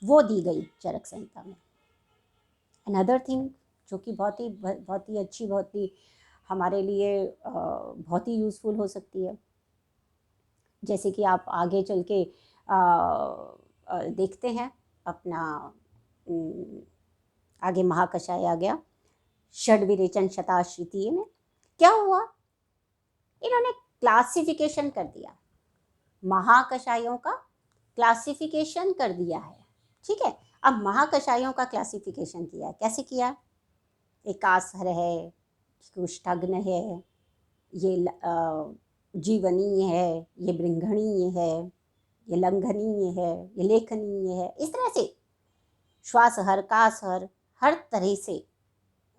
वो दी गई चरक संहिता में। अनदर थिंग जो कि बहुत ही अच्छी, बहुत ही हमारे लिए बहुत ही यूज़फुल हो सकती है, जैसे कि आप आगे चल के देखते हैं अपना आगे महाकषाय आ गया, षड्विरेचन शताश्रितीय में क्या हुआ, इन्होंने क्लासिफिकेशन कर दिया, महाकषायों का क्लासिफिकेशन कर दिया है। ठीक है, अब महाकषायों का क्लासिफिकेशन किया है, कैसे किया, एक आसहर है, कुष्ठाग्न है, ये जीवनीय है, ये बृंघणीय है, ये लंघनीय है, ये लेखनीय है, इस तरह से श्वासहर, कासहर, हर तरह से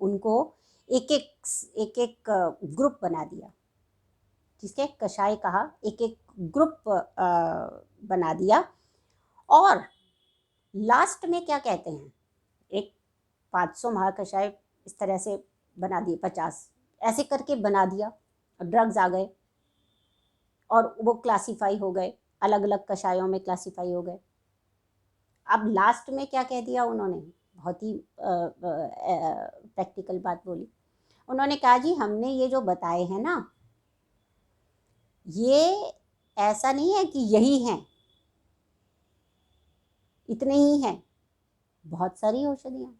उनको एक एक ग्रुप बना दिया, जिसके कषाय कहा, एक एक ग्रुप बना दिया। और लास्ट में क्या कहते हैं, एक 500 महाकषाय इस तरह से बना दिए, 50 ऐसे करके बना दिया, ड्रग्स आ गए और वो क्लासीफाई हो गए, अलग अलग कषायों में क्लासीफाई हो गए। अब लास्ट में क्या कह दिया उन्होंने, बहुत ही प्रैक्टिकल बात बोली, उन्होंने कहा जी हमने ये जो बताए हैं ना, ये ऐसा नहीं है कि यही हैं, इतने ही हैं, बहुत सारी औषधियाँ,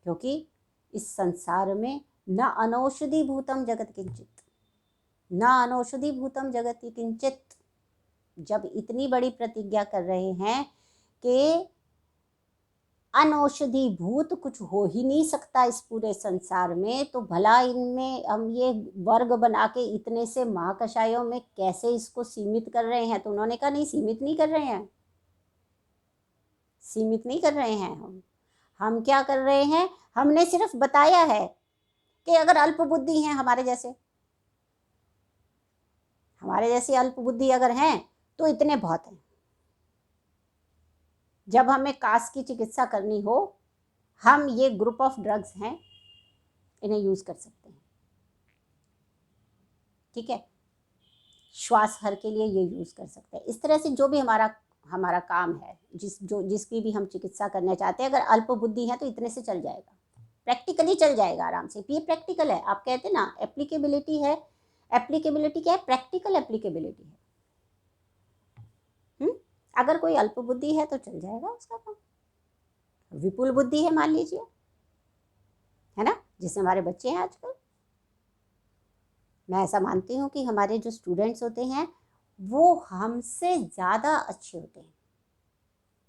क्योंकि इस संसार में न अनौषधि भूतम जगत किंचित, न अनौषधि भूतम जगत किंचित। जब इतनी बड़ी प्रतिज्ञा कर रहे हैं कि अनौषधि भूत कुछ हो ही नहीं सकता इस पूरे संसार में, तो भला इनमें हम ये वर्ग बना के इतने से महाकषायों में कैसे इसको सीमित कर रहे हैं। तो उन्होंने कहा नहीं, सीमित नहीं कर रहे हैं, सीमित नहीं कर रहे हैं हम क्या कर रहे हैं, हमने सिर्फ बताया है कि अगर अल्प बुद्धि हैं हमारे जैसे अल्प बुद्धि अगर हैं तो इतने बहुत हैं। जब हमें कास की चिकित्सा करनी हो, हम ये ग्रुप ऑफ ड्रग्स हैं, इन्हें यूज कर सकते हैं। ठीक है, श्वास हर के लिए ये यूज कर सकते हैं। इस तरह से जो भी हमारा काम है, जिसकी भी हम चिकित्सा करना चाहते हैं, अगर अल्प बुद्धि है तो इतने से चल जाएगा, प्रैक्टिकली चल जाएगा आराम से। ये प्रैक्टिकल है, आप कहते ना एप्लीकेबिलिटी है, एप्लीकेबिलिटी क्या है, प्रैक्टिकल एप्लीकेबिलिटी है। अगर कोई अल्प बुद्धि है तो चल जाएगा उसका काम, विपुल बुद्धि है मान लीजिए, है ना, जिससे हमारे बच्चे हैं आजकल, मैं ऐसा मानती हूँ कि हमारे जो स्टूडेंट्स होते हैं वो हमसे ज़्यादा अच्छे होते हैं,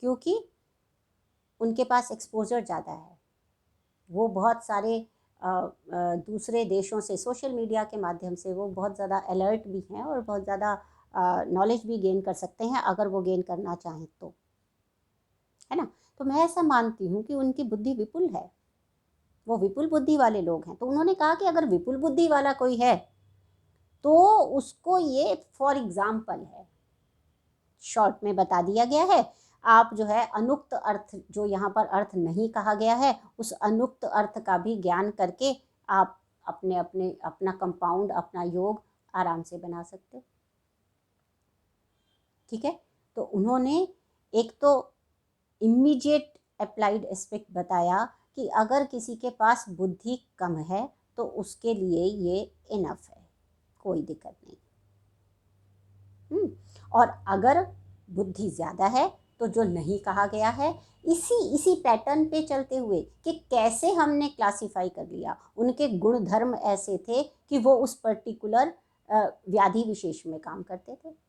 क्योंकि उनके पास एक्सपोजर ज़्यादा है। वो बहुत सारे दूसरे देशों से सोशल मीडिया के माध्यम से वो बहुत ज़्यादा अलर्ट भी हैं और बहुत ज़्यादा नॉलेज भी गेन कर सकते हैं अगर वो गेन करना चाहें तो, है ना। तो मैं ऐसा मानती हूँ कि उनकी बुद्धि विपुल है, वो विपुल बुद्धि वाले लोग हैं। तो उन्होंने कहा कि अगर विपुल बुद्धि वाला कोई है तो उसको ये फॉर एग्जाम्पल है, शॉर्ट में बता दिया गया है। आप जो है अनुक्त अर्थ, जो यहाँ पर अर्थ नहीं कहा गया है, उस अनुक्त अर्थ का भी ज्ञान करके आप अपना कंपाउंड, अपना योग आराम से बना सकते हो। ठीक है, तो उन्होंने एक तो इमीडिएट अप्लाइड एस्पेक्ट बताया कि अगर किसी के पास बुद्धि कम है तो उसके लिए ये इनफ है, कोई दिक्कत नहीं। और अगर बुद्धि ज़्यादा है तो जो नहीं कहा गया है, इसी पैटर्न पे चलते हुए कि कैसे हमने क्लासिफाई कर लिया, उनके गुण धर्म ऐसे थे कि वो उस पर्टिकुलर व्याधि विशेष में काम करते थे।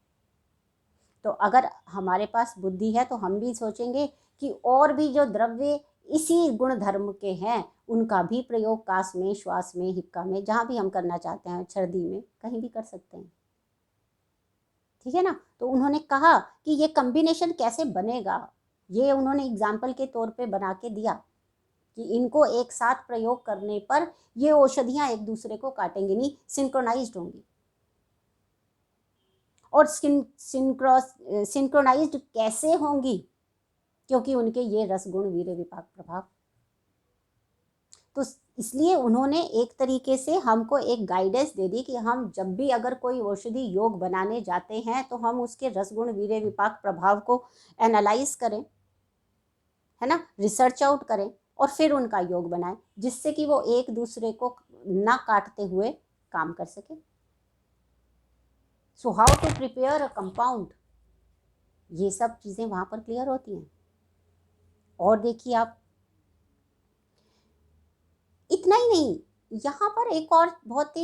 तो अगर हमारे पास बुद्धि है तो हम भी सोचेंगे कि और भी जो द्रव्य इसी गुण धर्म के हैं उनका भी प्रयोग कास में, श्वास में, हिक्का में, जहाँ भी हम करना चाहते हैं, सर्दी में, कहीं भी कर सकते हैं। ठीक है ना। तो उन्होंने कहा कि ये कम्बिनेशन कैसे बनेगा, ये उन्होंने एग्जाम्पल के तौर पे बना के दिया कि इनको एक साथ प्रयोग करने पर ये औषधियाँ एक दूसरे को काटेंगी नहीं, सिंक्रोनाइज्ड होंगी। और सिंक्रोनाइज्ड कैसे होंगी, क्योंकि उनके ये रसगुण वीर्य विपाक प्रभाव। तो इसलिए उन्होंने एक तरीके से हमको एक गाइडेंस दे दी कि हम जब भी अगर कोई औषधि योग बनाने जाते हैं तो हम उसके रसगुण वीर्य विपाक प्रभाव को एनालाइज करें, है ना, रिसर्च आउट करें और फिर उनका योग बनाएं, जिससे कि वो एक दूसरे को ना काटते हुए काम कर सके। So how to prepare a compound, ये सब चीजें वहां पर क्लियर होती हैं। और देखिए आप, इतना ही नहीं, यहाँ पर एक और बहुत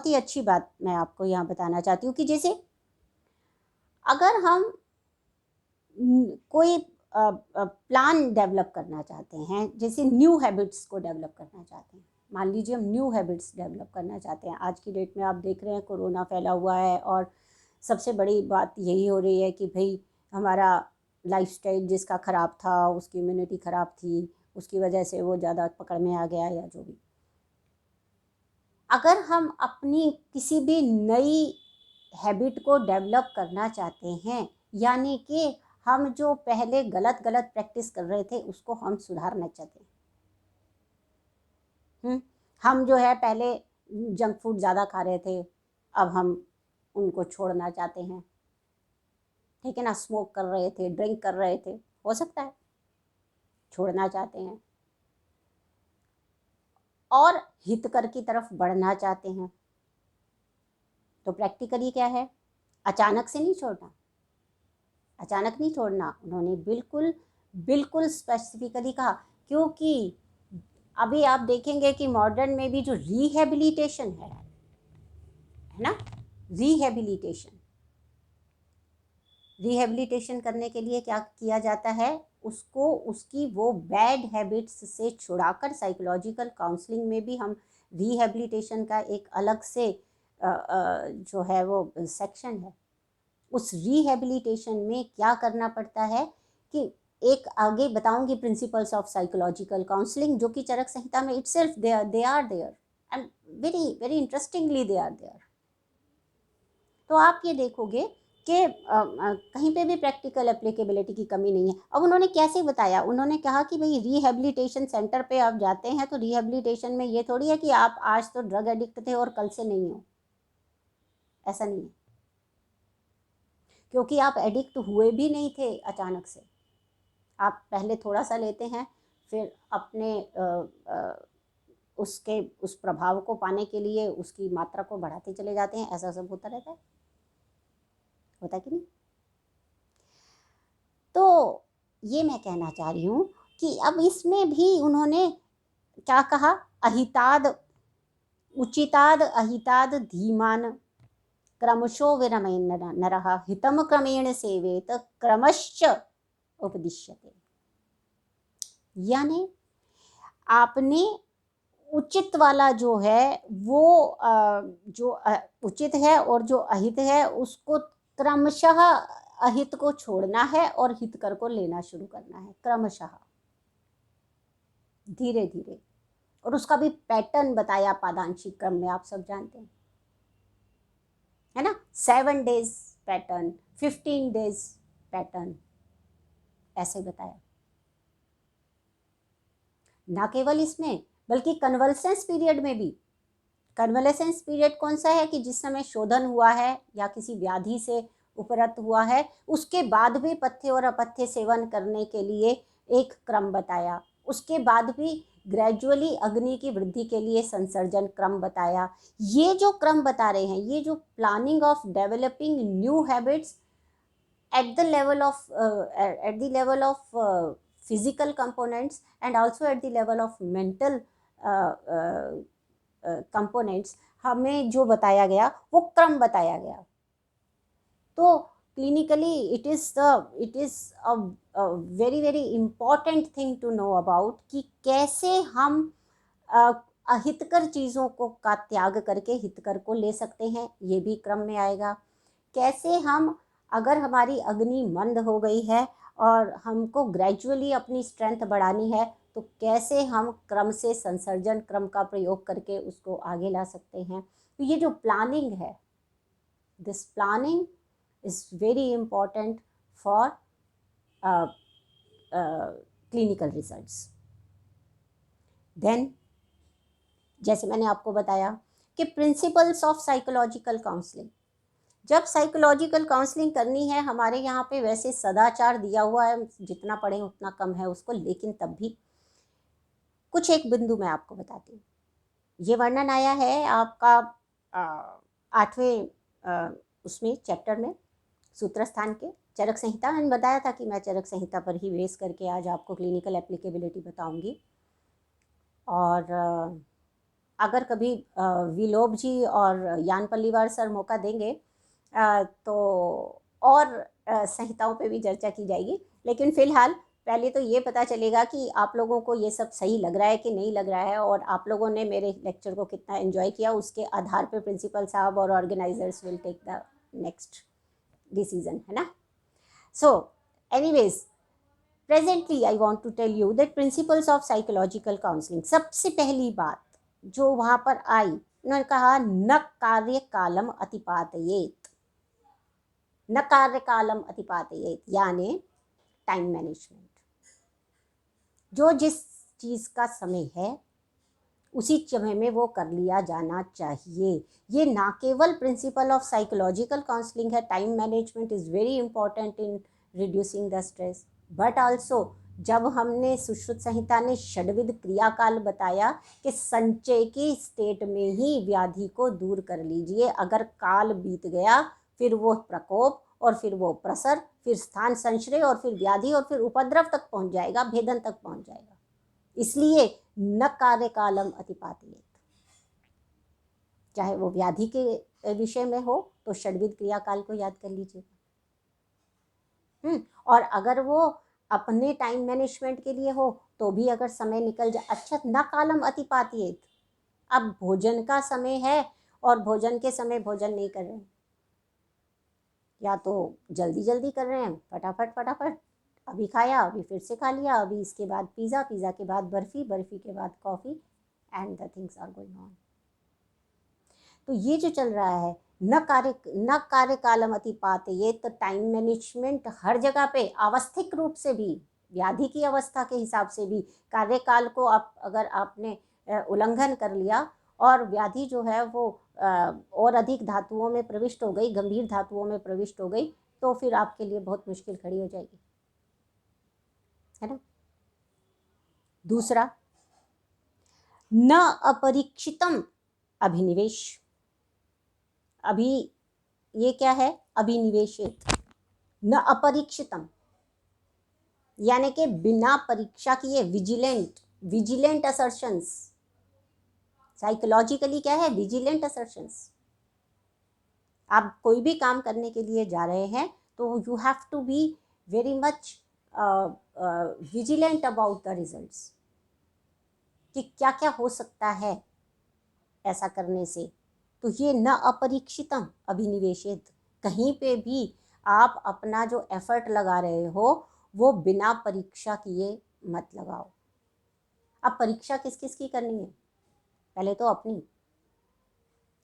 ही अच्छी बात मैं आपको यहाँ बताना चाहती हूँ कि जैसे अगर हम कोई प्लान डेवलप करना चाहते हैं, जैसे न्यू हैबिट्स को डेवलप करना चाहते हैं, मान लीजिए हम न्यू हैबिट्स डेवलप करना चाहते हैं। आज की डेट में आप देख रहे हैं कोरोना फैला हुआ है और सबसे बड़ी बात यही हो रही है कि भाई हमारा लाइफस्टाइल जिसका ख़राब था, उसकी इम्यूनिटी ख़राब थी, उसकी वजह से वो ज़्यादा पकड़ में आ गया या जो भी। अगर हम अपनी किसी भी नई हैबिट को डेवलप करना चाहते हैं, यानी कि हम जो पहले गलत गलत प्रैक्टिस कर रहे थे उसको हम सुधारना चाहते हैं, हम जो है पहले जंक फूड ज़्यादा खा रहे थे, अब हम उनको छोड़ना चाहते हैं, ठीक है ना, स्मोक कर रहे थे, ड्रिंक कर रहे थे, हो सकता है छोड़ना चाहते हैं, और हितकर की तरफ बढ़ना चाहते हैं। तो प्रैक्टिकली क्या है, अचानक से नहीं छोड़ना, अचानक नहीं छोड़ना। उन्होंने बिल्कुल बिल्कुल स्पेसिफिकली कहा, क्योंकि अभी आप देखेंगे कि मॉडर्न में भी जो रिहेबिलिटेशन है ना, रिहेबिलिटेशन करने के लिए क्या किया जाता है, उसको उसकी वो बैड हैबिट्स से छुड़ाकर साइकोलॉजिकल काउंसलिंग में भी हम रिहेबिलिटेशन का एक अलग से जो है वो सेक्शन है। उस रिहेबिलिटेशन में क्या करना पड़ता है कि एक आगे बताऊंगी प्रिंसिपल्स ऑफ साइकोलॉजिकल काउंसलिंग, जो कि चरक संहिता में itself they are there and very very interestingly they are there. तो आप ये देखोगे कि कहीं पे भी प्रैक्टिकल एप्लीकेबिलिटी की कमी नहीं है। अब उन्होंने कैसे बताया, उन्होंने कहा कि भाई रिहेबिलिटेशन सेंटर पे आप जाते हैं तो रिहेबिलिटेशन में ये थोड़ी है कि आप आज तो ड्रग एडिक्ट थे और कल से नहीं हो, ऐसा नहीं है, क्योंकि आप एडिक्ट हुए भी नहीं थे अचानक से। आप पहले थोड़ा सा लेते हैं, फिर अपने उसके उस प्रभाव को पाने के लिए उसकी मात्रा को बढ़ाते चले जाते हैं। ऐसा सब होता रहता है, होता कि नहीं। तो ये मैं कहना चाह रही हूँ कि अब इसमें भी उन्होंने क्या कहा, अहिताद उचिताद अहिताद धीमान क्रमशो विरमेन नरः हितम क्रमेण सेवेत क्रमश्च उपदिश्यते। यानी आपने उचित वाला जो है वो जो उचित है और जो अहित है उसको क्रमशः अहित को छोड़ना है और हितकर को लेना शुरू करना है, क्रमशः, धीरे धीरे। और उसका भी पैटर्न बताया पादांशिक क्रम में, आप सब जानते हैं, है ना, 7 days पैटर्न, 15 days पैटर्न, ऐसे बताया। ना केवल इसमें बल्कि कन्वल्सेंस पीरियड में भी। कन्वलेसेंस पीरियड कौन सा है कि जिस समय शोधन हुआ है या किसी व्याधि से उपरत हुआ है, उसके बाद भी पथ्य और अपथ्य सेवन करने के लिए एक क्रम बताया। उसके बाद भी ग्रेजुअली अग्नि की वृद्धि के लिए संसर्जन क्रम बताया। ये जो क्रम बता रहे हैं, ये जो planning of developing new habits at the level of physical components and also at the level of mental components, हमें जो बताया गया वो क्रम बताया गया। तो clinically it is a very very important thing to know about कि कैसे हम अहितकर चीज़ों को का त्याग करके हितकर को ले सकते हैं, ये भी क्रम में आएगा। कैसे हम, अगर हमारी अग्नि मंद हो गई है और हमको ग्रेजुअली अपनी स्ट्रेंथ बढ़ानी है, तो कैसे हम क्रम से संसर्जन क्रम का प्रयोग करके उसको आगे ला सकते हैं। तो ये जो प्लानिंग है, this planning is very important for clinical results. Then जैसे मैंने आपको बताया कि प्रिंसिपल्स ऑफ साइकोलॉजिकल काउंसलिंग, जब साइकोलॉजिकल काउंसलिंग करनी है, हमारे यहाँ पे वैसे सदाचार दिया हुआ है, जितना पढ़ें उतना कम है उसको, लेकिन तब भी कुछ एक बिंदु मैं आपको बताती हूँ। ये वर्णन आया है आपका 8वें उसमें चैप्टर में, सूत्र स्थान के चरक संहिता। मैंने बताया था कि मैं चरक संहिता पर ही बेस करके आज आपको क्लिनिकल एप्लीकेबिलिटी बताऊंगी। और अगर कभी विलोब जी और यान पल्लीवार सर मौका देंगे तो और संहिताओं पे भी चर्चा की जाएगी, लेकिन फिलहाल पहले तो ये पता चलेगा कि आप लोगों को ये सब सही लग रहा है कि नहीं लग रहा है, और आप लोगों ने मेरे लेक्चर को कितना एंजॉय किया, उसके आधार पे प्रिंसिपल साहब और organisers will take the next decision, है ना। So anyways, presently I want to tell you that principles of psychological counselling. सबसे पहली बात जो वहां पर आई, उन्होंने कहा न कार्य कालम अतिपातयेत, न कार्य कालम अतिपातयेत, यानी टाइम मैनेजमेंट। जो जिस चीज का समय है उसी समय में वो कर लिया जाना चाहिए। ये ना केवल प्रिंसिपल ऑफ साइकोलॉजिकल काउंसलिंग है, time management is very important in reducing the stress, but also जब हमने सुश्रुत संहिता ने षड्विध क्रियाकाल बताया कि संचय की स्टेट में ही व्याधि को दूर कर लीजिए, अगर काल बीत गया फिर वो प्रकोप और फिर वो प्रसर, फिर स्थान संश्रय और फिर व्याधि और फिर उपद्रव तक पहुंच जाएगा, भेदन तक पहुंच जाएगा। इसलिए न कार्य कालम अतिपातयेत, चाहे वो व्याधि के विषय में हो तो षड्विध क्रियाकाल को याद कर लीजिएगा। और अगर वो अपने टाइम मैनेजमेंट के लिए हो तो भी अगर समय निकल जाए, अच्छा न कालम अतिपातयेत, अब भोजन का समय है और भोजन के समय भोजन नहीं कर रहे हैं, या तो जल्दी जल्दी कर रहे हैं, फटाफट फटाफट, अभी खाया अभी फिर से खा लिया, अभी इसके बाद पिज़्ज़ा, पिज़्ज़ा के बाद बर्फ़ी, बर्फ़ी के बाद coffee, and the things are going on. तो ये जो चल रहा है न कार्य कालम अतिपातयेत, तो टाइम मैनेजमेंट हर जगह पे आवस्थिक रूप से भी, व्याधि की अवस्था के हिसाब से भी कार्यकाल को आप अगर आपने उल्लंघन कर लिया और व्याधि जो है वो और अधिक धातुओं में प्रविष्ट हो गई, गंभीर धातुओं में प्रविष्ट हो गई, तो फिर आपके लिए बहुत मुश्किल खड़ी हो जाएगी, है ना। दूसरा, न अपरीक्षितम अभिनिवेश। अभी ये क्या है, अभिनिवेशित, न अपरीक्षितम, यानी कि बिना परीक्षा किए, विजिलेंट असर्शंस। साइकोलॉजिकली क्या है, विजिलेंट असर्शंस। आप कोई भी काम करने के लिए जा रहे हैं तो you have to be very much vigilant about the results, कि क्या क्या हो सकता है ऐसा करने से। तो ये न अपरीक्षितम अभिनिवेशित, कहीं पे भी आप अपना जो एफर्ट लगा रहे हो वो बिना परीक्षा किए मत लगाओ। अब परीक्षा किस किस की करनी है, पहले तो अपनी,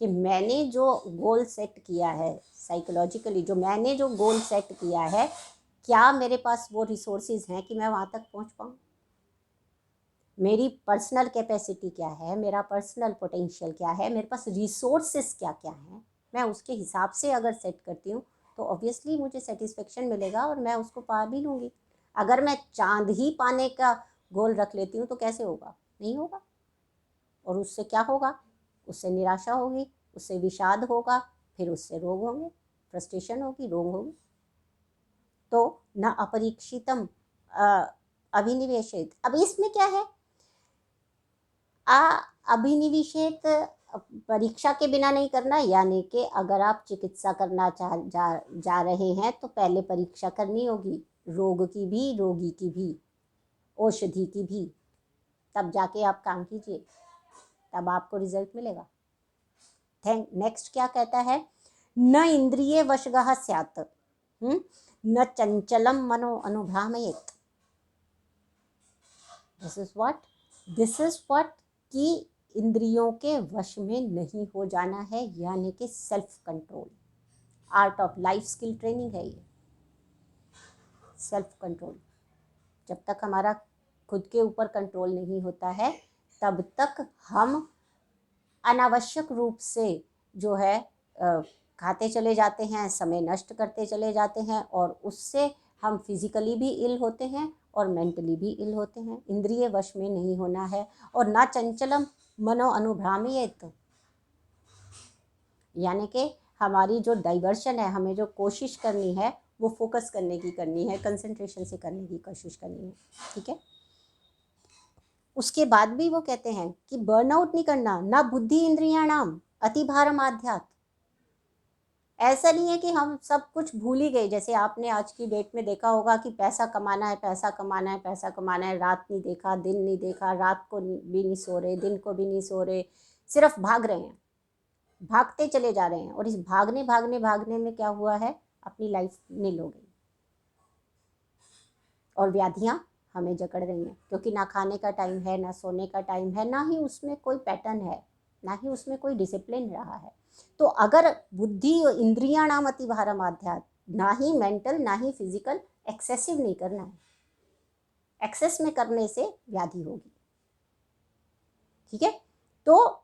कि मैंने जो गोल सेट किया है साइकोलॉजिकली, जो मैंने जो गोल सेट किया है, क्या मेरे पास वो रिसोर्सेज हैं कि मैं वहाँ तक पहुँच पाऊँ। मेरी पर्सनल कैपेसिटी क्या है, मेरा पर्सनल पोटेंशियल क्या है, मेरे पास रिसोर्सेस क्या क्या हैं, मैं उसके हिसाब से अगर सेट करती हूँ तो ऑब्वियसली मुझे सेटिस्फेक्शन मिलेगा और मैं उसको पा भी लूँगी। अगर मैं चांद ही पाने का गोल रख लेती हूँ तो कैसे होगा, नहीं होगा। और उससे क्या होगा, उससे निराशा होगी, उससे विषाद होगा, फिर उससे रोग होंगे, फ्रस्ट्रेशन होगी, रोग होगी। तो न अपरीक्षितम अभिनिवेशित। अब इसमें क्या है, अभिनिवेशित परीक्षा के बिना नहीं करना, यानी कि अगर आप चिकित्सा करना जा रहे हैं तो पहले परीक्षा करनी होगी, रोग की भी, रोगी की भी, औषधि की भी, तब जाके आप काम कीजिए, तब आपको रिजल्ट मिलेगा। नेक्स्ट क्या कहता है, न इंद्रिय वशगः स्यात्, न चंचलम मनो अनुभ्रामयेत्। दिस इज व्हाट कि इंद्रियों के वश में नहीं हो जाना है, यानी कि self control. Art of life skill training है ये, सेल्फ कंट्रोल। जब तक हमारा खुद के ऊपर कंट्रोल नहीं होता है तब तक हम अनावश्यक रूप से जो है खाते चले जाते हैं, समय नष्ट करते चले जाते हैं, और उससे हम फिजिकली भी इल होते हैं और मेंटली भी इल होते हैं। इंद्रिय वश में नहीं होना है। और ना चंचलम मनो अनुभ्रामयेत, यानी कि हमारी जो डाइवर्शन है, हमें जो कोशिश करनी है वो फोकस करने की करनी है, कंसंट्रेशन से करने की कोशिश करनी है। ठीक है। उसके बाद भी वो कहते हैं कि बर्नआउट नहीं करना, ना बुद्धि इंद्रियाणाम अतिभारम आध्यात्म। ऐसा नहीं है कि हम सब कुछ भूल ही गए। जैसे आपने आज की डेट में देखा होगा कि पैसा कमाना है, पैसा कमाना है, पैसा कमाना है, रात नहीं देखा, दिन नहीं देखा, रात को भी नहीं सो रहे, दिन को भी नहीं सो रहे, सिर्फ भाग रहे हैं, भागते चले जा रहे हैं। और इस भागने भागने भागने में क्या हुआ है, अपनी लाइफ नील हो गई और व्याधियां हमें जकड़ रही हैं, क्योंकि ना खाने का टाइम है, ना सोने का टाइम है, ना ही उसमें कोई पैटर्न है, ना ही उसमें कोई डिसिप्लिन रहा है। तो अगर बुद्धि और इंद्रियां नाम अति भारम आध्यात्म, ना ही मेंटल ना ही फिजिकल, एक्सेसिव नहीं करना है। एक्सेस में करने से व्याधि होगी। ठीक है। तो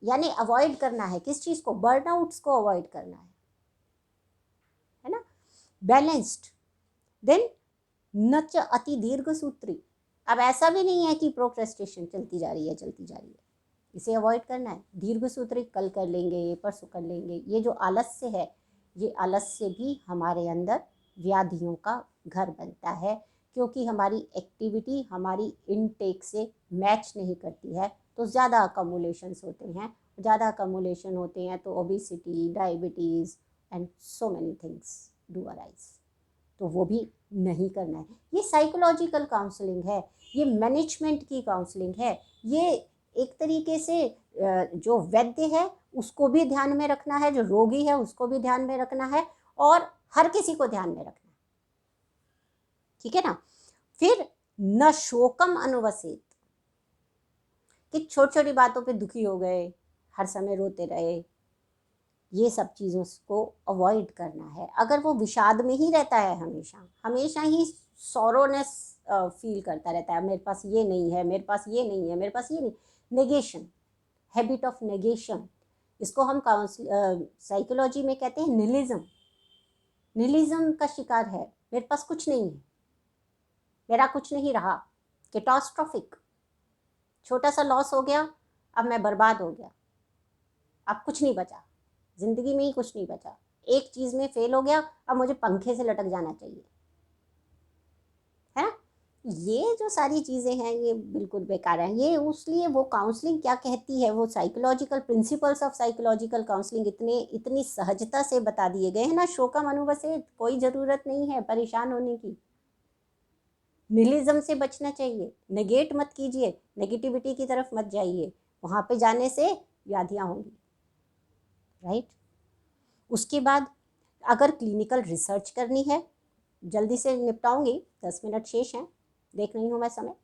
यानी अवॉइड करना है किस चीज को, बर्नआउट्स को अवॉइड करना है ना। बैलेंस्ड, देन न च अति दीर्घ सूत्री। अब ऐसा भी नहीं है कि प्रोक्रेस्टेशन चलती जा रही है, इसे अवॉइड करना है। दीर्घ सूत्री, कल कर लेंगे, परसों कर लेंगे, ये जो आलस्य है, ये आलस्य भी हमारे अंदर व्याधियों का घर बनता है, क्योंकि हमारी एक्टिविटी हमारी इनटेक से मैच नहीं करती है। तो ज़्यादा अकमुलेशंस होते हैं, ज़्यादा अकमुलेशन होते हैं तो obesity, diabetes and so many things do arise. तो वो भी नहीं करना है। ये साइकोलॉजिकल काउंसलिंग है, ये मैनेजमेंट की काउंसलिंग है। ये एक तरीके से जो वैद्य है उसको भी ध्यान में रखना है, जो रोगी है उसको भी ध्यान में रखना है, और हर किसी को ध्यान में रखना है। ठीक है ना। फिर न शोकम अनुवसित, कि छोटी छोटी बातों पे दुखी हो गए, हर समय रोते रहे, ये सब चीज़ों को अवॉइड करना है। अगर वो विषाद में ही रहता है, हमेशा हमेशा ही सॉरोनेस फील करता रहता है, मेरे पास ये नहीं है, मेरे पास ये नहीं है, मेरे पास ये नहीं, नेगेशन, हैबिट ऑफ नेगेशन, इसको हम साइकोलॉजी में कहते हैं निहिलिज्म। निहिलिज्म का शिकार है, मेरे पास कुछ नहीं है, मेरा कुछ नहीं रहा, कैटास्ट्रोफिक, छोटा सा लॉस हो गया, अब मैं बर्बाद हो गया, अब कुछ नहीं बचा, जिंदगी में ही कुछ नहीं बचा, एक चीज में फेल हो गया, अब मुझे पंखे से लटक जाना चाहिए, है ना। ये जो सारी चीज़ें हैं ये बिल्कुल बेकार है। ये उसलिए वो काउंसलिंग क्या कहती है, वो psychological principles of psychological counselling इतनी सहजता से बता दिए गए हैं ना। शोकम अनुवसेत, कोई ज़रूरत नहीं है परेशान होने की। निहिलिज्म से बचना चाहिए, नेगेट मत कीजिए, नेगेटिविटी की तरफ मत जाइए, वहाँ पे जाने से व्याधियाँ होंगी, राइट। उसके बाद अगर क्लिनिकल रिसर्च करनी है, जल्दी से निपटाऊंगी, 10 मिनट शेष हैं, देख रही हूँ मैं समय।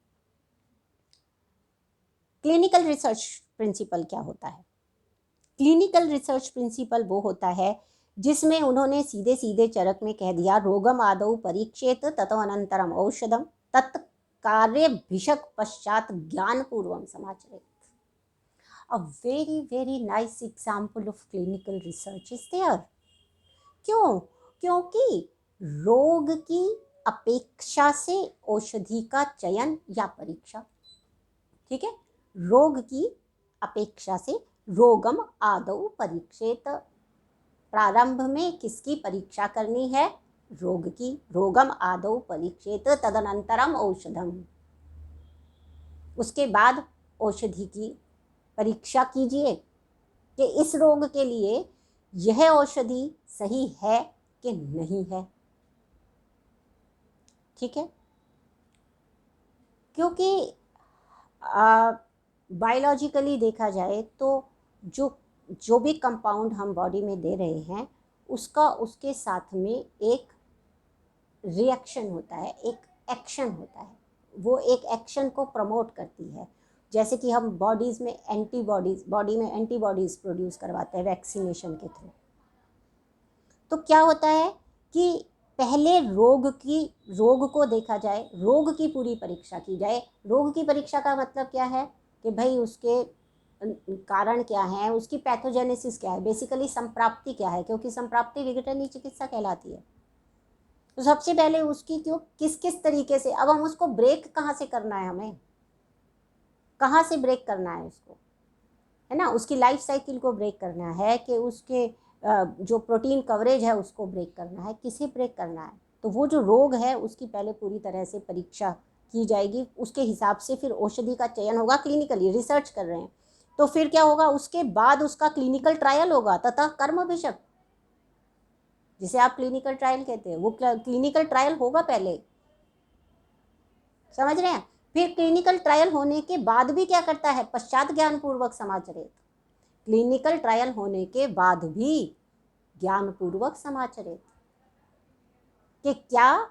क्लिनिकल रिसर्च प्रिंसिपल क्या होता है? क्लिनिकल रिसर्च प्रिंसिपल वो होता है जिसमें उन्होंने सीधे सीधे चरक में कह दिया, रोगम आदौ परीक्षेत ततो अनंतरम औषधम तत्कार्य भिषक पश्चात ज्ञान पूर्वम समाचरेत। A very nice example of clinical research is there. क्यों? क्योंकि रोग की अपेक्षा से औषधि का चयन या परीक्षा, ठीक है, रोग की अपेक्षा से, रोगम आदौ परीक्षेत, प्रारंभ में किसकी परीक्षा करनी है? रोग की। रोगम आदौ परीक्षेत तदनंतरम औषधम, उसके बाद औषधि की परीक्षा कीजिए कि इस रोग के लिए यह औषधि सही है कि नहीं है। ठीक है। क्योंकि बायोलॉजिकली देखा जाए तो जो भी कंपाउंड हम बॉडी में दे रहे हैं उसका उसके साथ में एक रिएक्शन होता है, एक एक्शन होता है, वो एक एक्शन को प्रमोट करती है। जैसे कि हम बॉडी में एंटीबॉडीज़ प्रोड्यूस करवाते हैं वैक्सीनेशन के थ्रू। तो क्या होता है कि पहले रोग को देखा जाए, रोग की पूरी परीक्षा की जाए। रोग की परीक्षा का मतलब क्या है? कि भाई उसके कारण क्या है, उसकी पैथोजेनेसिस क्या है, बेसिकली संप्राप्ति क्या है, क्योंकि संप्राप्ति विघटन ही चिकित्सा कहलाती है। तो सबसे पहले उसकी क्यों किस किस तरीके से, अब हम उसको ब्रेक कहाँ से करना है, हमें कहाँ से ब्रेक करना है उसको, है ना, उसकी लाइफ साइकिल को ब्रेक करना है कि उसके जो प्रोटीन कवरेज है उसको ब्रेक करना है, किसे ब्रेक करना है। तो वो जो रोग है उसकी पहले पूरी तरह से परीक्षा की जाएगी, उसके हिसाब से फिर औषधि का चयन होगा, क्लिनिकली रिसर्च कर रहे हैं। तो फिर क्या होगा, उसके बाद उसका क्लिनिकल ट्रायल होगा, तथा कर्म अभिषेक जिसे आप क्लिनिकल ट्रायल कहते हैं, वो क्लिनिकल ट्रायल होगा पहले, समझ रहे हैं। फिर क्लिनिकल ट्रायल होने के बाद भी क्या करता है, पश्चात ज्ञान पूर्वक समाचरित, क्लिनिकल ट्रायल होने के बाद भी ज्ञान पूर्वक समाचरित, कि क्या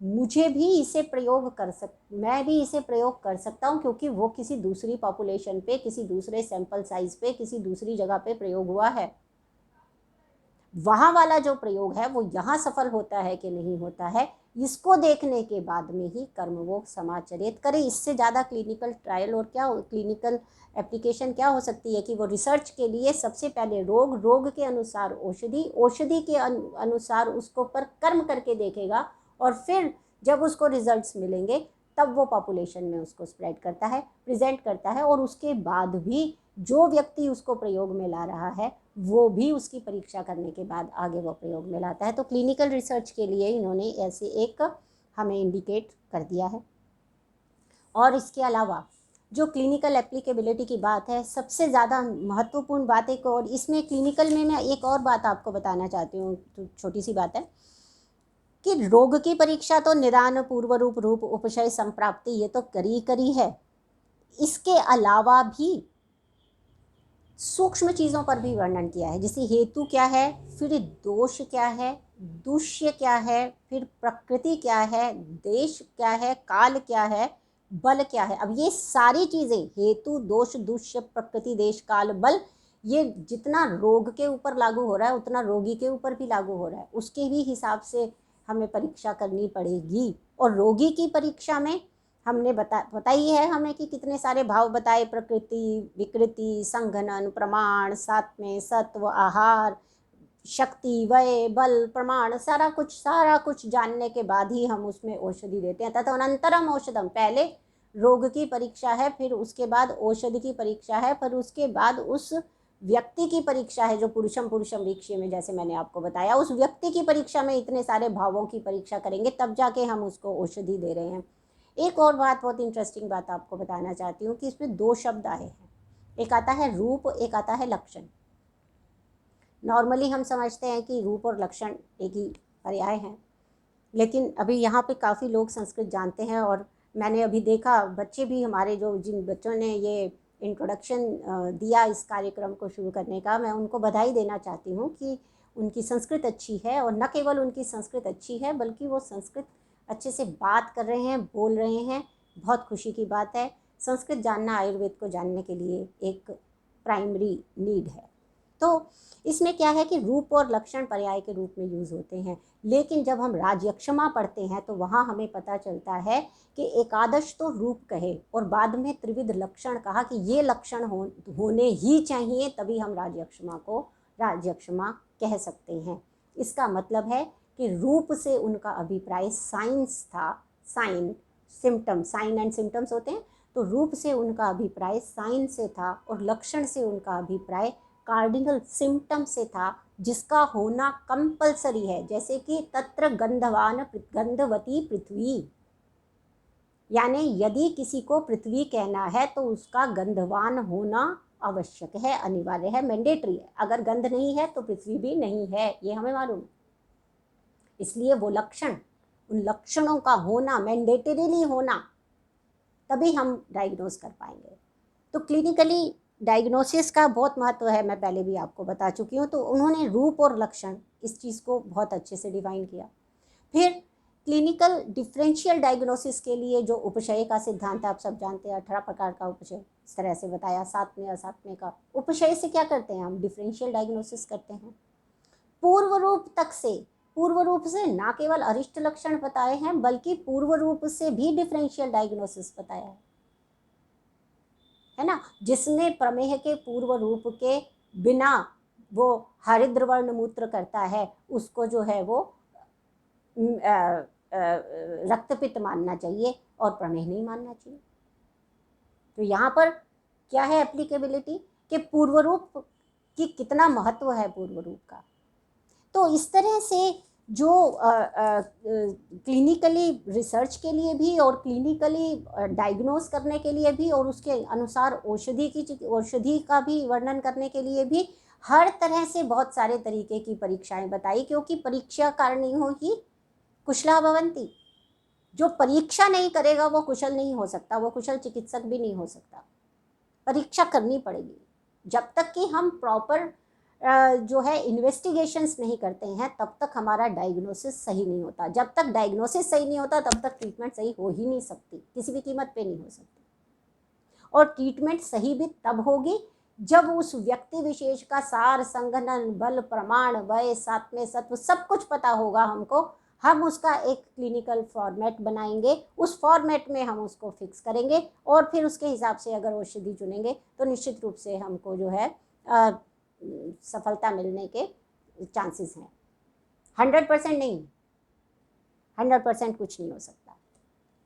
मुझे भी इसे प्रयोग मैं भी इसे प्रयोग कर सकता हूँ, क्योंकि वो किसी दूसरी पॉपुलेशन पे, किसी दूसरे सैंपल साइज पे, किसी दूसरी जगह पे प्रयोग हुआ है, वहां वाला जो प्रयोग है वो यहाँ सफल होता है कि नहीं होता है, इसको देखने के बाद में ही कर्मयोग समाचरित करे। इससे ज़्यादा क्लिनिकल ट्रायल और क्या क्लिनिकल एप्लीकेशन क्या हो सकती है, कि वो रिसर्च के लिए सबसे पहले रोग के अनुसार औषधि के अनुसार उसको पर कर्म करके देखेगा, और फिर जब उसको रिजल्ट्स मिलेंगे तब वो पॉपुलेशन में उसको स्प्रेड करता है, प्रेजेंट करता है, और उसके बाद भी जो व्यक्ति उसको प्रयोग में ला रहा है वो भी उसकी परीक्षा करने के बाद आगे वो प्रयोग में लाता है। तो क्लिनिकल रिसर्च के लिए इन्होंने ऐसे एक हमें इंडिकेट कर दिया है। और इसके अलावा जो क्लिनिकल एप्लीकेबिलिटी की बात है, सबसे ज़्यादा महत्वपूर्ण बात एक, और इसमें क्लिनिकल में मैं एक और बात आपको बताना चाहती हूँ, तो छोटी सी बात है कि रोग की परीक्षा तो निदान, पूर्व रूप, उपशय, संप्राप्ति, ये तो करी है, इसके अलावा भी सूक्ष्म चीज़ों पर भी वर्णन किया है, जैसे हेतु क्या है, फिर दोष क्या है, दुष्य क्या है, फिर प्रकृति क्या है, देश क्या है, काल क्या है, बल क्या है। अब ये सारी चीज़ें, हेतु, दोष, दुष्य, प्रकृति, देश, काल, बल, ये जितना रोग के ऊपर लागू हो रहा है उतना रोगी के ऊपर भी लागू हो रहा है, उसके भी हिसाब से हमें परीक्षा करनी पड़ेगी। और रोगी की परीक्षा में हमने बताई है हमें कि कितने सारे भाव बताए, प्रकृति, विकृति, संघनन, प्रमाण, साथ में सत्व, आहार, शक्ति, वय, बल, प्रमाण, सारा कुछ जानने के बाद ही हम उसमें औषधि देते हैं। तदनंतरम औषधम, पहले रोग की परीक्षा है, फिर उसके बाद औषधि की परीक्षा है, फिर उसके बाद उस व्यक्ति की परीक्षा है, जो पुरुषम वीक्ष्य में जैसे मैंने आपको बताया, उस व्यक्ति की परीक्षा में इतने सारे भावों की परीक्षा करेंगे, तब जाके हम उसको औषधि दे रहे हैं। एक और बात, बहुत इंटरेस्टिंग बात आपको बताना चाहती हूँ कि इसमें दो शब्द आए हैं, एक आता है रूप, एक आता है लक्षण। नॉर्मली हम समझते हैं कि रूप और लक्षण एक ही पर्याय हैं, लेकिन अभी यहाँ पे काफ़ी लोग संस्कृत जानते हैं, और मैंने अभी देखा बच्चे भी हमारे, जो जिन बच्चों ने ये इंट्रोडक्शन दिया इस कार्यक्रम को शुरू करने का, मैं उनको बधाई देना चाहती हूँ कि उनकी संस्कृत अच्छी है, और न केवल उनकी संस्कृत अच्छी है बल्कि वो संस्कृत अच्छे से बात कर रहे हैं, बोल रहे हैं, बहुत खुशी की बात है। संस्कृत जानना आयुर्वेद को जानने के लिए एक प्राइमरी नीड है। तो इसमें क्या है कि रूप और लक्षण पर्याय के रूप में यूज़ होते हैं, लेकिन जब हम राजयक्षमा पढ़ते हैं तो वहाँ हमें पता चलता है कि एकादश तो रूप कहे और बाद में त्रिविध लक्षण कहा कि ये लक्षण होने ही चाहिए, तभी हम राजयक्षमा कह सकते हैं। इसका मतलब है कि रूप से उनका अभिप्राय साइंस था, साइन एंड सिम्टम्स होते हैं, तो रूप से उनका अभिप्राय साइन से था, और लक्षण से उनका अभिप्राय कार्डिनल सिम्टम से था, जिसका होना कंपलसरी है। जैसे कि तत्र गंधवती पृथ्वी, यानी यदि किसी को पृथ्वी कहना है तो उसका गंधवान होना आवश्यक है, अनिवार्य है, मैंडेटरी है। अगर गंध नहीं है तो पृथ्वी भी नहीं है, ये हमें मालूम। इसलिए वो लक्षण, उन लक्षणों का होना, मैंडेटरीली होना, तभी हम डायग्नोज कर पाएंगे। तो क्लिनिकली डायग्नोसिस का बहुत महत्व है, मैं पहले भी आपको बता चुकी हूँ। तो उन्होंने रूप और लक्षण इस चीज़ को बहुत अच्छे से डिफाइन किया। फिर क्लिनिकल डिफरेंशियल डायग्नोसिस के लिए जो उपशय का सिद्धांत आप सब जानते हैं, 18 प्रकार का उपशय इस तरह से बताया, सातवें असातवें का। उपशय से क्या करते हैं हम, डिफरेंशियल डायग्नोसिस करते हैं। पूर्व रूप से ना केवल अरिष्ट लक्षण बताए हैं, बल्कि पूर्व रूप से भी डिफरेंशियल डायग्नोसिस बताया है। है ना, जिसमें प्रमेह के पूर्व रूप के बिना वो हरिद्र वर्ण मूत्र करता है, उसको जो है वो रक्तपित्त मानना चाहिए और प्रमेह नहीं मानना चाहिए। तो यहाँ पर क्या है एप्लीकेबिलिटी, कि पूर्व रूप की कितना महत्व है पूर्व रूप का। तो इस तरह से जो क्लिनिकली रिसर्च के लिए भी और क्लिनिकली डायग्नोस करने के लिए भी और उसके अनुसार औषधि का भी वर्णन करने के लिए भी हर तरह से बहुत सारे तरीके की परीक्षाएं बताई, क्योंकि परीक्षा कारणीयो ही कुशला भवन्ति। जो परीक्षा नहीं करेगा वो कुशल नहीं हो सकता, वो कुशल चिकित्सक भी नहीं हो सकता। परीक्षा करनी पड़ेगी। जब तक कि हम प्रॉपर जो है इन्वेस्टिगेशंस नहीं करते हैं तब तक हमारा डायग्नोसिस सही नहीं होता। जब तक डायग्नोसिस सही नहीं होता तब तक ट्रीटमेंट सही हो ही नहीं सकती, किसी भी कीमत पे नहीं हो सकती। और ट्रीटमेंट सही भी तब होगी जब उस व्यक्ति विशेष का सार संघनन बल प्रमाण वय सात्म्य सत्व सब कुछ पता होगा हमको। हम उसका एक क्लिनिकल फॉर्मेट बनाएंगे, उस फॉर्मेट में हम उसको फिक्स करेंगे और फिर उसके हिसाब से अगर औषधि चुनेंगे तो निश्चित रूप से हमको जो है सफलता मिलने के चांसेस हैं। 100% नहीं, 100% कुछ नहीं हो सकता।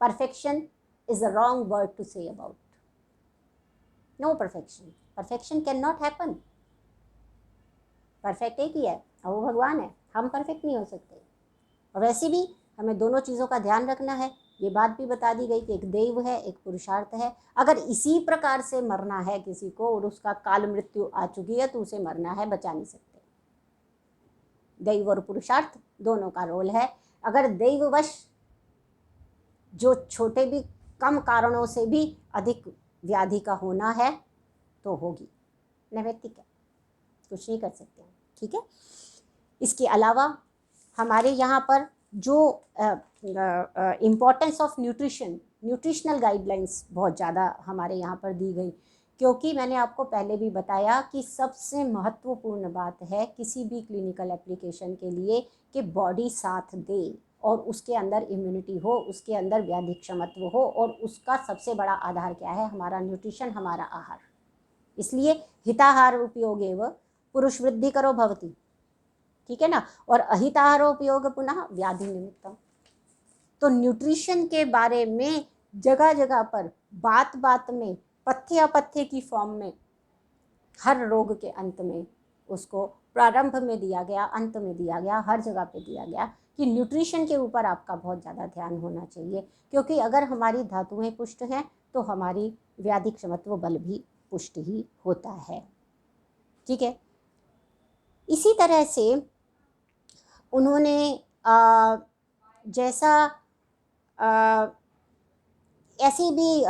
Perfection is a wrong word to say about. No perfection, perfection can not happen. Perfect एक ही है और वो भगवान है, हम परफेक्ट नहीं हो सकते। और वैसे भी हमें दोनों चीज़ों का ध्यान रखना है। ये बात भी बता दी गई कि एक दैव है एक पुरुषार्थ है। अगर इसी प्रकार से मरना है किसी को और उसका काल मृत्यु आ चुकी है तो उसे मरना है, बचा नहीं सकते। दैव और पुरुषार्थ दोनों का रोल है। अगर दैववश जो छोटे भी कम कारणों से भी अधिक व्याधि का होना है तो होगी, नैमित्तिक है, कुछ नहीं कर सकते। ठीक है। इसके अलावा हमारे यहाँ पर जो importance of nutrition, nutritional guidelines बहुत ज़्यादा हमारे यहाँ पर दी गई, क्योंकि मैंने आपको पहले भी बताया कि सबसे महत्वपूर्ण बात है किसी भी क्लिनिकल एप्लीकेशन के लिए कि बॉडी साथ दे और उसके अंदर इम्यूनिटी हो, उसके अंदर व्याधि क्षमत्व हो, और उसका सबसे बड़ा आधार क्या है, हमारा न्यूट्रिशन, हमारा आहार। इसलिए हिताहार उपयोगेव पुरुष वृद्धि करो भवति, ठीक है ना। और अहिताहार उपयोग पुनः व्याधि निमित्तम। तो न्यूट्रिशन के बारे में जगह जगह पर बात बात में पथ्य अपथ्य की फॉर्म में हर रोग के अंत में उसको प्रारंभ में दिया गया, अंत में दिया गया, हर जगह पे दिया गया कि न्यूट्रिशन के ऊपर आपका बहुत ज़्यादा ध्यान होना चाहिए, क्योंकि अगर हमारी धातुएं पुष्ट हैं तो हमारी व्याधि क्षमत्व बल भी पुष्ट ही होता है। ठीक है। इसी तरह से उन्होंने जैसा ऐसी भी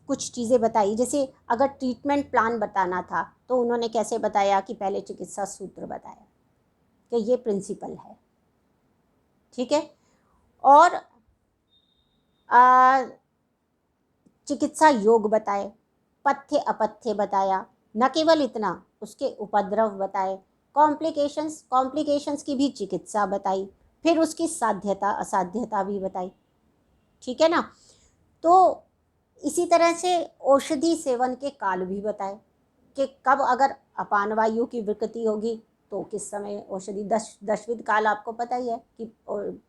कुछ चीज़ें बताई, जैसे अगर ट्रीटमेंट प्लान बताना था तो उन्होंने कैसे बताया कि पहले चिकित्सा सूत्र बताया कि ये प्रिंसिपल है। ठीक है। और चिकित्सा योग बताए, पथ्य अपथ्य बताया, न केवल इतना उसके उपद्रव बताए, कॉम्प्लिकेशंस की भी चिकित्सा बताई, फिर उसकी साध्यता असाध्यता भी बताई। ठीक है ना। तो इसी तरह से औषधि सेवन के काल भी बताए कि कब अगर अपान वायु की विकृति होगी तो किस समय औषधि, दशविध काल आपको पता ही है कि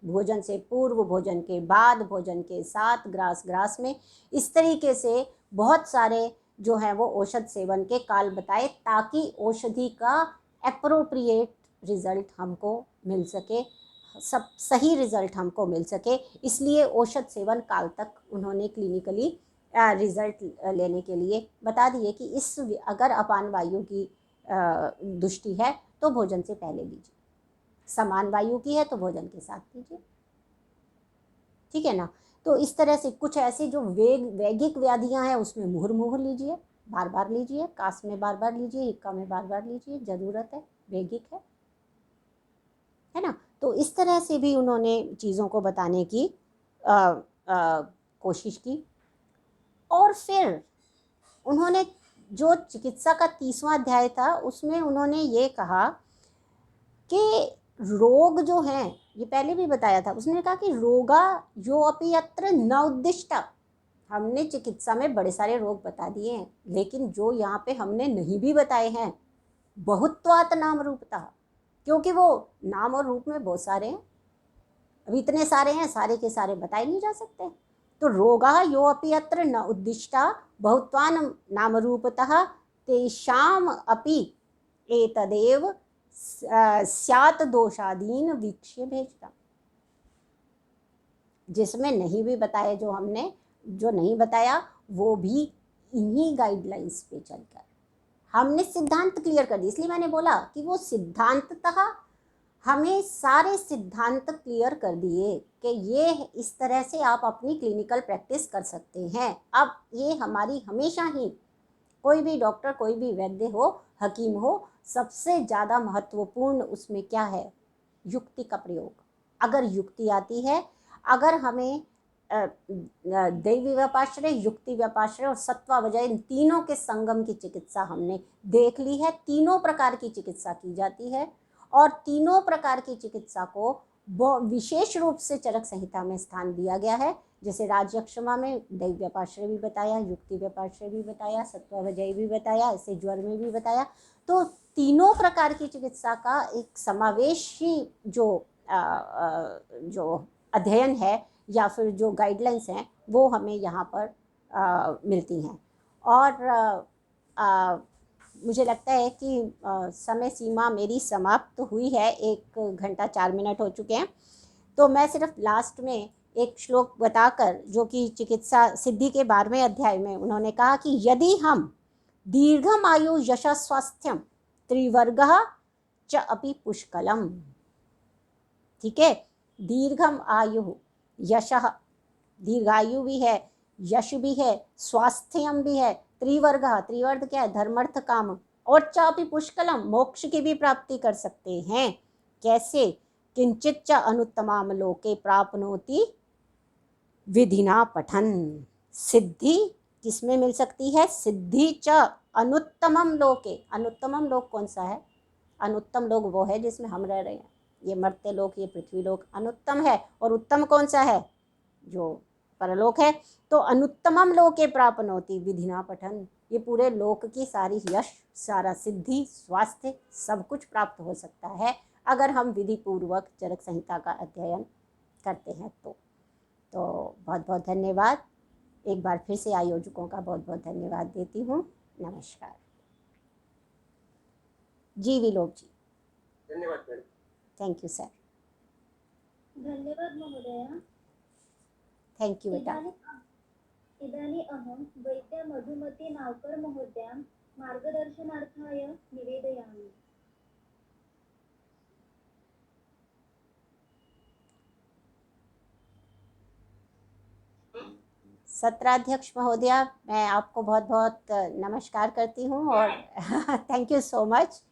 भोजन से पूर्व, भोजन के बाद, भोजन के साथ, ग्रास में, इस तरीके से बहुत सारे जो हैं वो औषध सेवन के काल बताए ताकि औषधि का एप्रोप्रिएट रिजल्ट हमको मिल सके, सब सही रिजल्ट हमको मिल सके। इसलिए औषध सेवन काल तक उन्होंने क्लिनिकली रिजल्ट लेने के लिए बता दिए कि इस अगर अपान वायु की दुष्टि है तो भोजन से पहले लीजिए, समान वायु की है तो भोजन के साथ लीजिए। ठीक है ना। तो इस तरह से कुछ ऐसे जो वैगिक व्याधियां हैं उसमें मुहुर्मुहु लीजिए, बार बार लीजिए, कास में बार बार लीजिए, हिक्का में बार बार लीजिए, जरूरत है, वैगिक है ना। तो इस तरह से भी उन्होंने चीज़ों को बताने की कोशिश की। और फिर उन्होंने जो चिकित्सा का 30वां अध्याय था उसमें उन्होंने ये कहा कि रोग जो हैं, ये पहले भी बताया था, उसने कहा कि रोगा यो अपि यत्र न उद्दिष्टा, हमने चिकित्सा में बड़े सारे रोग बता दिए हैं, लेकिन जो यहाँ पे हमने नहीं भी बताए हैं, बहुत्वात् नाम रूपता, क्योंकि वो नाम और रूप में बहुत सारे हैं, अभी इतने सारे हैं, सारे के सारे बताए नहीं जा सकते। तो रोगा यो अपि अत्र न उद्दिष्टा बहुत्वान नाम रूपतः तेषाम अपि एतदेव स्यात् दोषादीन वीक्ष्य भेजता। जिसमें नहीं भी बताया, जो हमने जो नहीं बताया वो भी इन्हीं गाइडलाइंस पे चलकर हमने सिद्धांत क्लियर कर दी। इसलिए मैंने बोला कि वो सिद्धांततः हमें सारे सिद्धांत क्लियर कर दिए कि ये इस तरह से आप अपनी क्लिनिकल प्रैक्टिस कर सकते हैं। अब ये हमारी हमेशा ही, कोई भी डॉक्टर, कोई भी वैद्य हो, हकीम हो, सबसे ज़्यादा महत्वपूर्ण उसमें क्या है? युक्ति का प्रयोग। अगर युक्ति आती है, अगर हमें दैवी व्यापाश्रय, युक्ति व्यापाश्रय और सत्वावजय, इन तीनों के संगम की चिकित्सा हमने देख ली है। तीनों प्रकार की चिकित्सा की जाती है और तीनों प्रकार की चिकित्सा को विशेष रूप से चरक संहिता में स्थान दिया गया है। जैसे राजयक्षमा में दैव व्यापाश्रय भी बताया, युक्ति व्यापाश्रय भी बताया, सत्वावजय भी बताया, ऐसे ज्वर में भी बताया। तो तीनों प्रकार की चिकित्सा का एक समावेशी जो अध्ययन है या फिर जो गाइडलाइंस हैं वो हमें यहाँ पर मिलती हैं। और मुझे लगता है कि समय सीमा मेरी समाप्त हुई है, 1 घंटा 4 मिनट हो चुके हैं। तो मैं सिर्फ लास्ट में एक श्लोक बताकर, जो कि चिकित्सा सिद्धि के 12वें अध्याय में उन्होंने कहा कि यदि हम दीर्घम आयु यश स्वास्थ्यम त्रिवर्ग च अपि पुष्कलम, ठीक है, दीर्घम आयु, यश, दीर्घायु भी है, यश भी है, स्वास्थ्यम भी है, त्रिवर्ग, त्रिवर्ग क्या है? धर्मर्थ काम, और चापि पुष्कलम, मोक्ष की भी प्राप्ति कर सकते हैं। कैसे? किंचित च अनुत्तमाम लोके प्राप्नोति विधिना पठन। सिद्धि किसमें मिल सकती है? सिद्धि च अनुत्तमम लोके। अनुत्तमम लोक कौन सा है? अनुत्तम लोक वो है जिसमें हम रह रहे हैं, ये मर्त्य लोक, ये पृथ्वी लोक अनुत्तम है। और उत्तम कौन सा है? जो परलोक है। तो अनुत्तमम लोके प्राप्नोति विधिना पठन, ये पूरे लोक की सारी यश, सारा सिद्धि, स्वास्थ्य, सब कुछ प्राप्त हो सकता है अगर हम विधि पूर्वक चरक संहिता का अध्ययन करते हैं। तो बहुत बहुत धन्यवाद। एक बार फिर से आयोजकों का बहुत बहुत धन्यवाद देती हूँ। नमस्कार। जी विलोक जी। धन्यवाद मैडम। Thank you sir. धन्यवाद महोदय। थैंक यू बेटा। इदानीं अहं वैद्या मधुमती नावकर महोदयां मार्गदर्शनार्थाय निवेदयामि। सत्राध्यक्ष महोदया, मैं आपको बहुत बहुत नमस्कार करती हूँ और थैंक यू सो मच